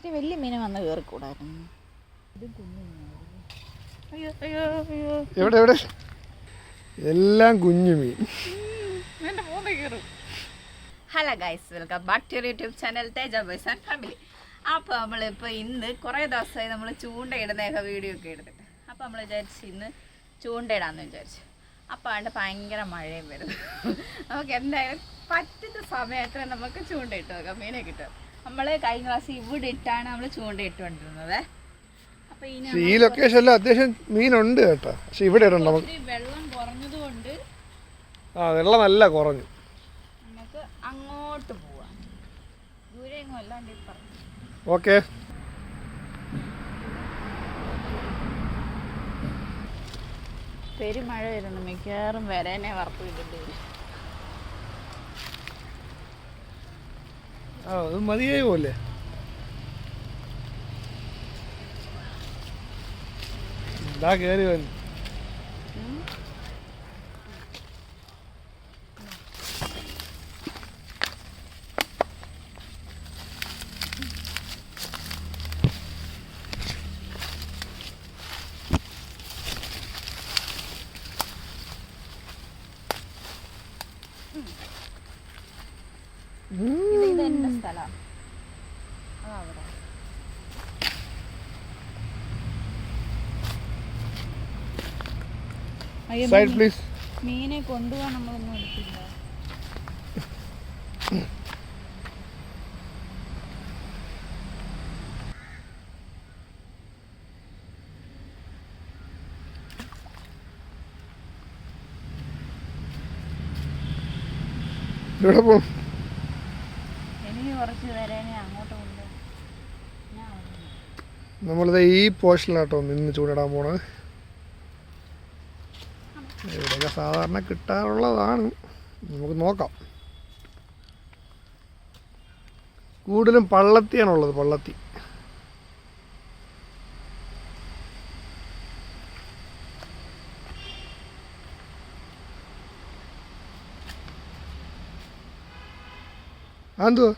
ഇത്തിരി വലിയ മീനെ വന്ന് കയറിക്കൂടായിരുന്നു. ഇത് കുഞ്ഞു മീനായിരുന്നു. അയ്യോ അയ്യോ അയ്യോ. എവിടെ എവിടെ? എല്ലാം കുഞ്ഞു മീൻ. എൻ്റെ മൂന്ന് കയറും. Hello guys, welcome back to YouTube channel Teja boys and family. അപ്പോൾ നമ്മളിപ്പോൾ ഇന്ന് കുറേ ദിവസമായി നമ്മൾ ചൂണ്ടയിടുന്നതൊക്കെ വീഡിയോ ഒക്കെ എടുത്തിട്ട്, അപ്പോൾ നമ്മൾ വിചാരിച്ച് ഇന്ന് ചൂണ്ടയിടാമെന്ന് വിചാരിച്ചു. അപ്പോൾ അതുകൊണ്ട് ഭയങ്കര മഴയും വരും. നമുക്ക് എന്തായാലും പറ്റുന്ന സമയത്ത് നമുക്ക് ചൂണ്ടയിട്ട് നോക്കാം, മീനെ കിട്ടും. നമ്മൾ കഴിഞ്ഞ പ്രാവശ്യം ഇവിടെ ഇട്ടാണ് നമ്മൾ ചൂണ്ടയിട്ടുകൊണ്ടിരുന്നത്. അപ്പോൾ ഈ ലൊക്കേഷനിൽ അത്യാവശ്യം മീനുണ്ട് കേട്ടോ, പക്ഷെ ഇവിടെ വെള്ളം കുറഞ്ഞതുകൊണ്ട് വെള്ളം നല്ല കുറഞ്ഞു. നമുക്ക് അങ്ങോട്ട് പോവാം, ദൂരെയൊന്നും അല്ലാണ്ട് പറഞ്ഞു. ഓക്കെ, പെരുമഴ വരുന്നു, മിക്കവാറും വരേനെ വറുപ്പ് ഇടേണ്ടി വരും. അത് മതിയായി പോലെ. എന്താ കയറി വന്നു. ഇത് എന്റെ സ്ഥലമാണ്. അവിടെ സൈഡ് പ്ലീസ്. മീനെ കൊണ്ടുപോകാൻ നമ്മളൊന്നും എടുത്തില്ല. എവിടെ പോകും? എനിക്ക് കുറച്ച് വരേനെ അങ്ങോട്ട് കൊണ്ട്. നമ്മളിത് ഈ പോർഷനിലാട്ടോ നിന്ന് ചൂണ്ടിടാൻ പോണത്. ഇവിടെയൊക്കെ സാധാരണ കിട്ടാറുള്ളതാണ്, നമുക്ക് നോക്കാം. കൂടുതലും പള്ളത്തിയാണുള്ളത്, പള്ളത്തി. അതെന്തുവാ?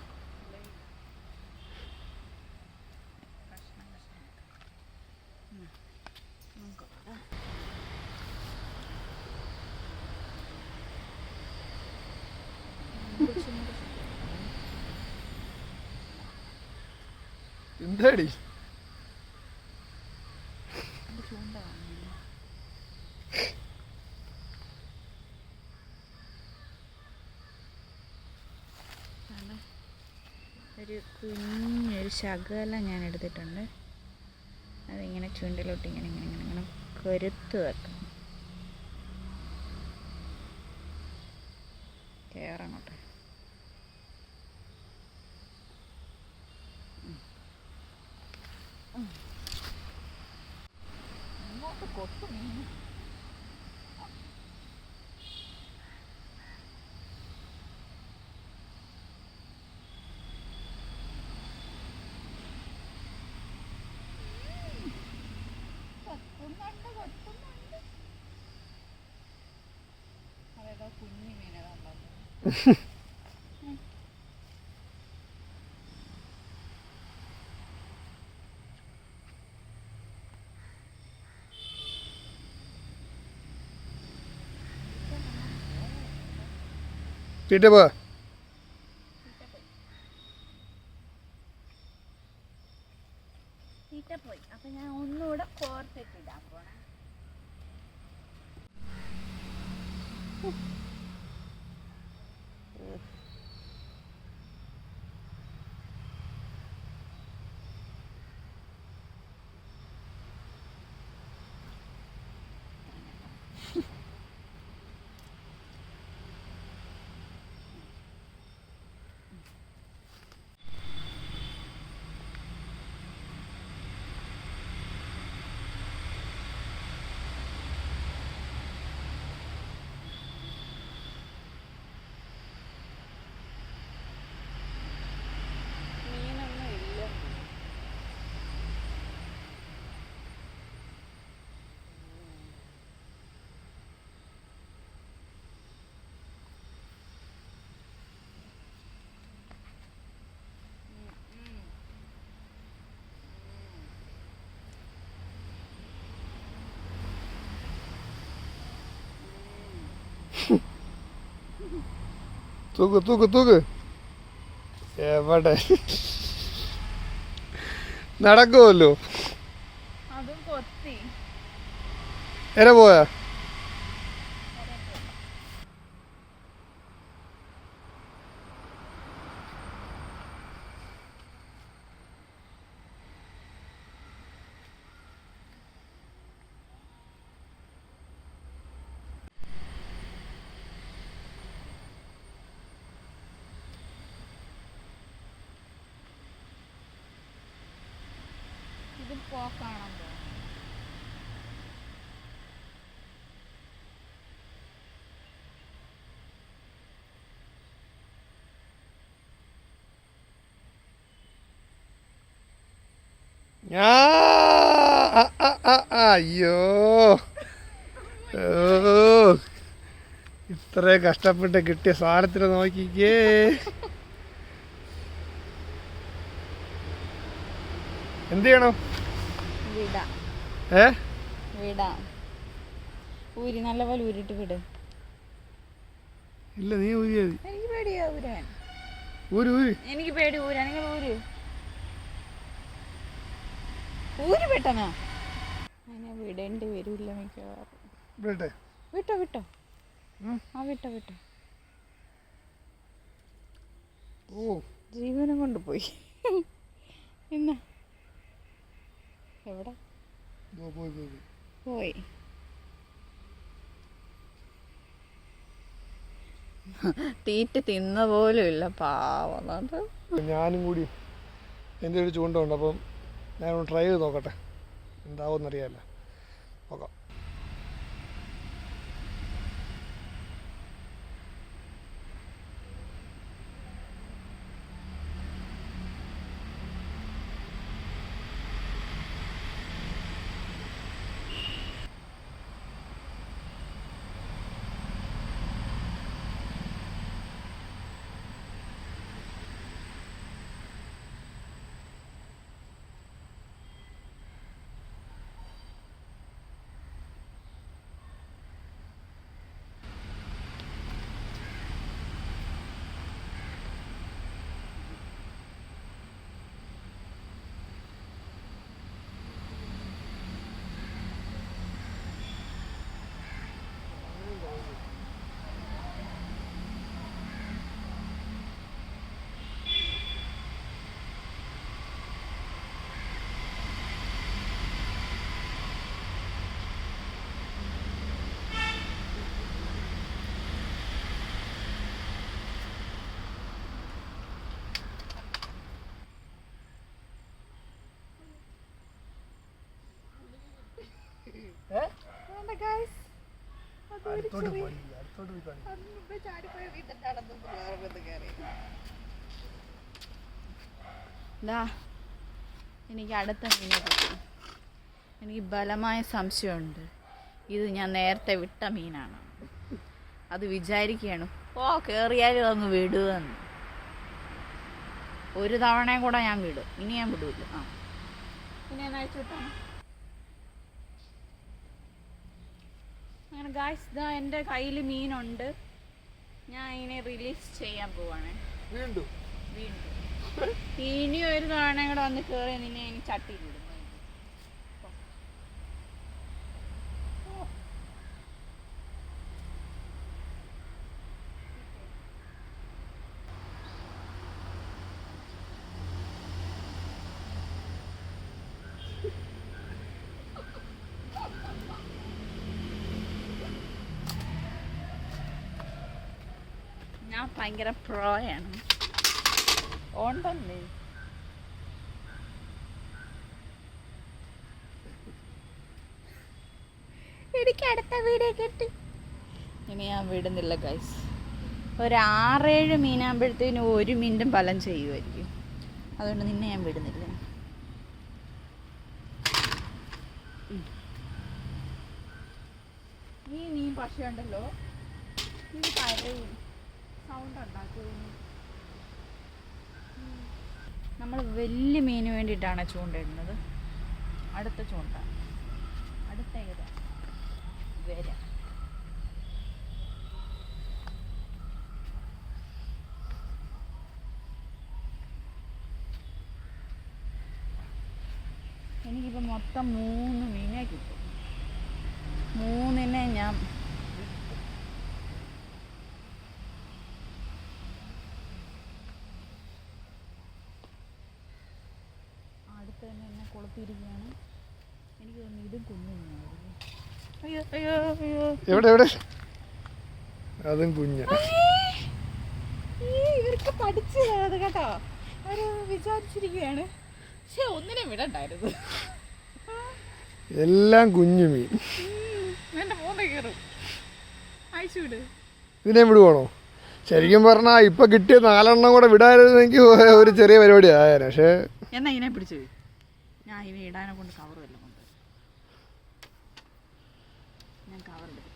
എന്താടി? ഒരു കുഞ്ഞൊരു ശകലം ഞാൻ എടുത്തിട്ടുണ്ട്. അതിങ്ങനെ ചുണ്ടിലോട്ട് ഇങ്ങനെ ഇങ്ങനെ ഇങ്ങനെ ഇങ്ങനെ കരുത്ത് വെക്കണം. കയറങ്ങോട്ടെ. അങ്ങോട്ട് കൊത്തു മീൻ. അതേതോ കുഞ്ഞു മീനെ കണ്ടത്. തീറ്റ പോ. തീറ്റ പോയി. അപ്പൊ ഞാൻ ഒന്നുകൂടെ കോർത്തിട്ടിടാൻ പോണേ. തൂക്ക് തൂക്ക് തൂക്ക്. എവിടെ നടക്കുമല്ലോ. അതും കൊത്തി. എര പോയാ? ഇത് പോക്കാണോ? അയ്യോ ഇത്ര കഷ്ടപ്പെട്ട് കിട്ടിയ സാധനത്തിന് നോക്കിക്കേ. എന്ത് ചെയ്യണം? ഊരി നല്ലപോലെ ഊരിട്ട് വിട്. ഇല്ല നീ ഊരിയത്. എനിക്ക് പേടിയാ ഊരാൻ. എനിക്ക് പേടി ഊരാൻ. നിങ്ങൾ ഊര് പെട്ടെന്നാ. അതിനെ വിടേണ്ടി വരില്ല മിക്കവാറും. വിട്ടോ വിട്ടോ. ആ വിട്ടോ വിട്ടോ. ജീവനം കൊണ്ടുപോയി. എന്നാ എവിടെ പോയി? തീറ്റ തിന്ന പോലും ഇല്ല പാവം. ഞാനും കൂടി എൻ്റെ ഒരു ചൂണ്ടുണ്ട്. അപ്പം ഞാനൊന്ന് ട്രൈ ചെയ്ത് നോക്കട്ടെ എന്താവുമെന്നറിയാമല്ലോ. നോക്കാം. എനിക്ക് അടുത്ത മീനെ കിട്ടി. എനിക്ക് ബലമായ സംശയമുണ്ട് ഇത് ഞാൻ നേരത്തെ വിട്ട മീനാണ്. അത് വിചാരിക്കുകയാണ് കയറിയാലും അങ്ങ് വിടുകയെന്ന്. ഒരു തവണയും കൂടെ ഞാൻ വിടും. ഇനി ഞാൻ വിടൂല്ല. ഇനി ഞാൻ അയച്ചു വിട്ടാണ്. അങ്ങനെ ഗായ്സ് ദാ എൻ്റെ കയ്യിൽ മീനുണ്ട്. ഞാൻ ഇതിനെ റിലീസ് ചെയ്യാൻ പോവാണ്. വീണ്ടും ഇനി ഒരു തവണ കൂടെ വന്ന് കയറി നിന്നെ ഇനി ചട്ടിയിലിടും. ഞാൻ ഭയങ്കര പ്രോയാണ്. ഓണ്ടല്ലേ എനിക്ക് അടുത്ത വീഡിയോ കിട്ടി. ഇനി ഞാൻ വിടുന്നില്ല ഗൈസ്. ഒരു 6-7 മീനാകുമ്പോഴത്തേനും 1 മിനിറ്റും ഫലം ചെയ്യുമായിരിക്കും. അതുകൊണ്ട് നിന്നെ ഞാൻ വിടുന്നില്ല. ഈ മീൻ പക്ഷേ ഉണ്ടല്ലോ, ഇത് കരയും, സൗണ്ട് ഉണ്ടാക്കുന്നു. നമ്മൾ വലിയ മീന് വേണ്ടിയിട്ടാണ് ചൂണ്ടയിടുന്നത്. അടുത്ത ചൂണ്ട, അടുത്ത ഏതാ വര. മൊത്തം 3 മീനെ കിട്ടും. 3നെ ഞാൻ അടുത്ത് തന്നെ എന്നെ കൊളുത്തിയിരിക്കുകയാണ്. എനിക്ക് തോന്നുന്നു ഇതും കുഞ്ഞുങ്ങളായിരിക്കും. അയ്യോ അയ്യോ അയ്യോ, എവിടെ എവിടെ? അതും കുഞ്ഞ. ഇവർക്ക് പഠിച്ചത് കേട്ടോ. അവര് വിചാരിച്ചിരിക്കുകയാണ്. പക്ഷെ ഒന്നിനെ വിടണ്ടായിരുന്നു. എല്ലാം കുഞ്ഞു മീൻ. എന്റെ മോനെ കയറും. അയച്ചു വിട്. ഇതിനെ വിടുവാണോ? ശരിക്കും പറഞ്ഞാൽ ഇപ്പൊ കിട്ടിയ 4 എണ്ണം കൂടെ വിടായിരുന്നെങ്കിൽ ഒരു ചെറിയ പരിപാടി ആയേനെ. പക്ഷേ എന്നാ ഇതിനെ പിടിച്ചു. ഞാൻ ഇവ ഇടാനെ കൊണ്ട് കവർ വല്ല കൊണ്ട് ഞാൻ കവർ എടുത്തിട്ട്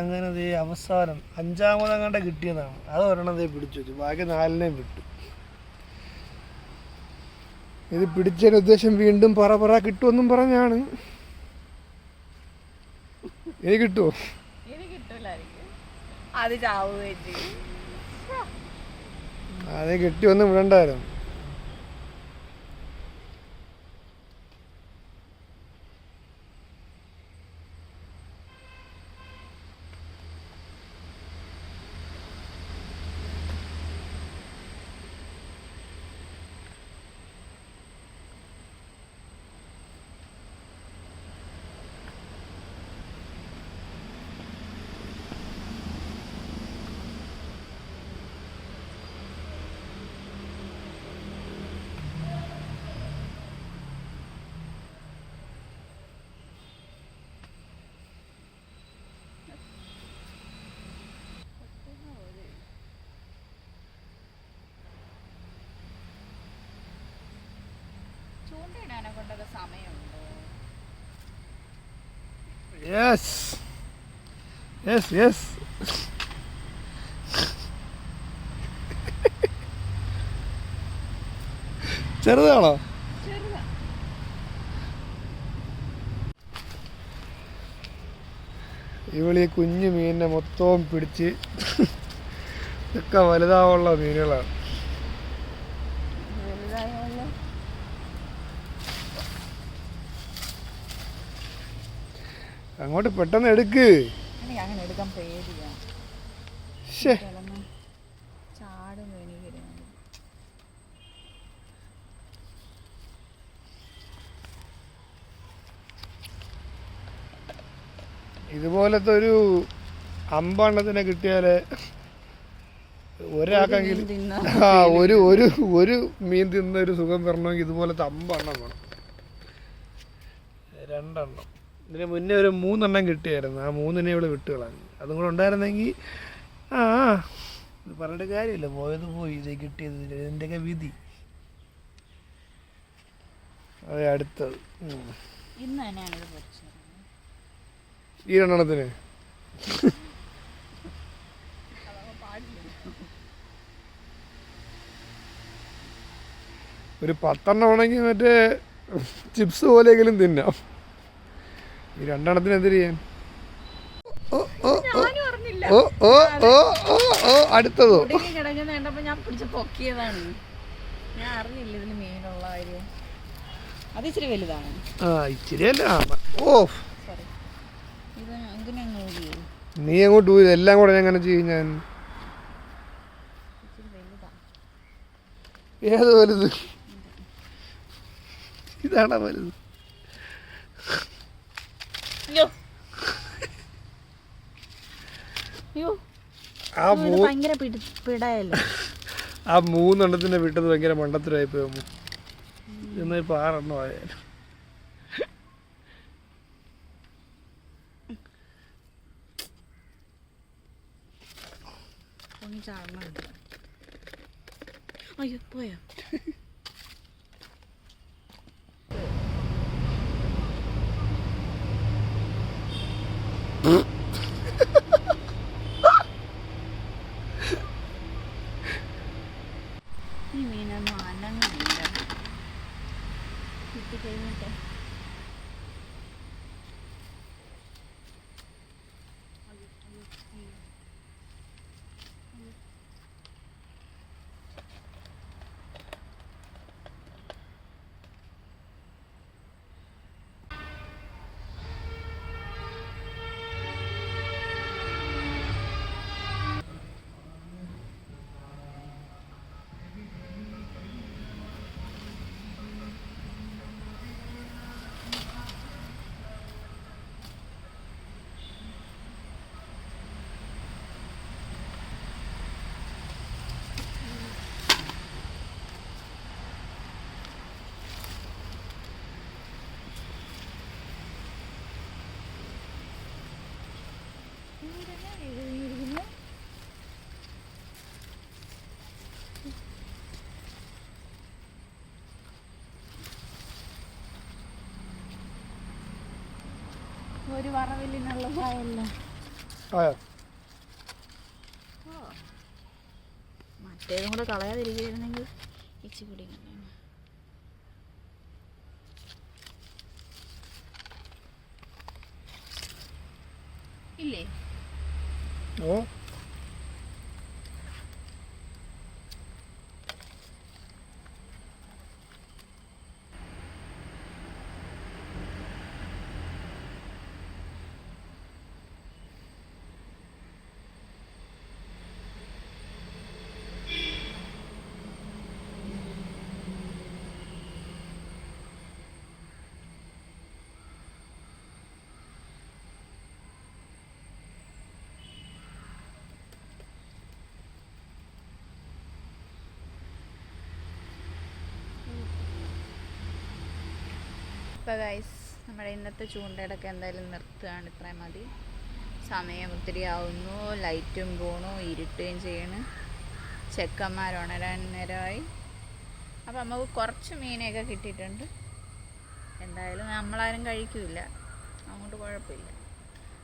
അങ്ങനെ അവസാനം 5ാമതങ്ങാണ്ട് കിട്ടിയതാണ്. അത് ഒരെണ്ണതേ പിടിച്ചു വെച്ചു, ബാക്കി 4നെയും വിട്ടു. ഇത് പിടിച്ചതിന് ഉദ്ദേശം വീണ്ടും പറ കിട്ടുമെന്നും പറഞ്ഞാണ്. ഇനി കിട്ടുമോ? അത് ചാവുകയും ചെയ്യും. അതേ കിട്ടിയൊന്നും വിടണ്ടായിരുന്നു. ചൂണ്ടയിടാനെ കൊണ്ടൊക്കെ സമയമുണ്ടോ? Yes yes yes. ചെറുതാണോ? ചെറുതാ. ഇവളീ കുഞ്ഞു മീനിനെ മൊത്തവും പിടിച്ച് ഇതൊക്കെ വലുതാവുള്ള മീനുകളാണ്. അങ്ങോട്ട് പെട്ടെന്ന് എടുക്ക്. എനിക്ക് അങ്ങനെ എടുക്കാൻ പേടിയാ. ശേ, ചാടും എനിക്ക്. ഇതുപോലത്തെ ഒരു 5 എണ്ണത്തിനെ കിട്ടിയാല് ഒരാൾക്കെങ്കിലും ഒരു മീൻ തിന്ന ഒരു സുഖം വരണമെങ്കിൽ ഇതുപോലത്തെ 5 എണ്ണം വേണം. 2 എണ്ണം. ഇതിന് മുന്നേ ഒരു 3 എണ്ണം കിട്ടിയായിരുന്നു. ആ 3നെ ഇവിടെ വിട്ട് കളഞ്ഞു. അതും കൂടെ ഉണ്ടായിരുന്നെങ്കിൽ ഇത് പറഞ്ഞിട്ട് കാര്യമില്ല. പോയത് പോയി. ഇത് കിട്ടിയത് ഇതിൻ്റെയൊക്കെ വിധി. അതെ, അടുത്തത് ഇന്ന് തന്നെയാണ് ഇത് പൊരിച്ചത്. ഈ 2 എണ്ണത്തിന് ഒരു 10 എണ്ണം ആണെങ്കിൽ മറ്റേ ചിപ്സ് പോലെയെങ്കിലും തിന്നാം. ഈ 2 എണ്ണത്തിന് എന്ത് ചെയ്യാൻ? അടുത്തതോ? കിടക്കുന്നപ്പോ ഞാൻ പിടിച്ച് പൊക്കിയതാണ്. ഞാൻ അറിഞ്ഞില്ല ഇതിന് മീനുള്ള കാര്യം. അത് ഇച്ചിരി വലുതാണ്. ഇച്ചിരിയല്ല. സോറി, ഇതിനങ്ങ് ഊരിയോ? നീ അങ്ങോട്ട് ഊരി. എല്ലാം കൂടെ ഞാൻ എങ്ങനെ ചെയ്യും? ഞാൻ ഇച്ചിരി വലുതാ. ഏത് വലുത്? ഇതാണോ വലുത്? ഭയങ്കര പിടയല്ലേ. ആ 3 എണ്ണത്തിന്റെ വിട്ടത് ഭയങ്കര മണ്ടത്തരായി പോയി. ഇന്നിപ്പോ 6 എണ്ണം ആയാലും അയ്യോ പോയോ? ഒന്നും അനങ്ങുന്നില്ല. കിട്ടിക്കഴിഞ്ഞിട്ട് ഒരു വറവിലിനുള്ള പ്രായമല്ല. മറ്റേതും കൂടെ കളയാതിരിക്കുന്നെങ്കിൽ ഇച്ചി പിടിക്കണേ. ഇല്ലേ? ഓ അപ്പോൾ ഗൈസ് നമ്മുടെ ഇന്നത്തെ ചൂണ്ടയിടൊക്കെ എന്തായാലും നിർത്തുകയാണ്. ഇത്രയും മതി. സമയം ഒത്തിരി ആവുന്നു, ലൈറ്റും പോണു, ഇരുട്ടുകയും ചെയ്യണം, ചെക്കന്മാർ ഉണരാൻ നേരമായി. അപ്പോൾ നമുക്ക് കുറച്ച് മീനെയൊക്കെ കിട്ടിയിട്ടുണ്ട്. എന്തായാലും നമ്മളാരും കഴിക്കില്ല, അങ്ങോട്ട് കുഴപ്പമില്ല.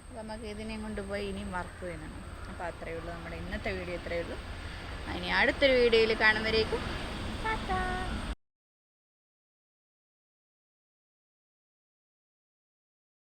അപ്പോൾ നമുക്ക് ഇതിനെയും കൊണ്ടുപോയി ഇനിയും വർക്ക് ചെയ്യണം. അപ്പോൾ അത്രയേ ഉള്ളൂ, നമ്മുടെ ഇന്നത്തെ വീഡിയോ ഇത്രയേ ഉള്ളൂ. ഇനി അടുത്തൊരു വീഡിയോയിൽ കാണുമ്പോഴേക്കും ടാറ്റാ.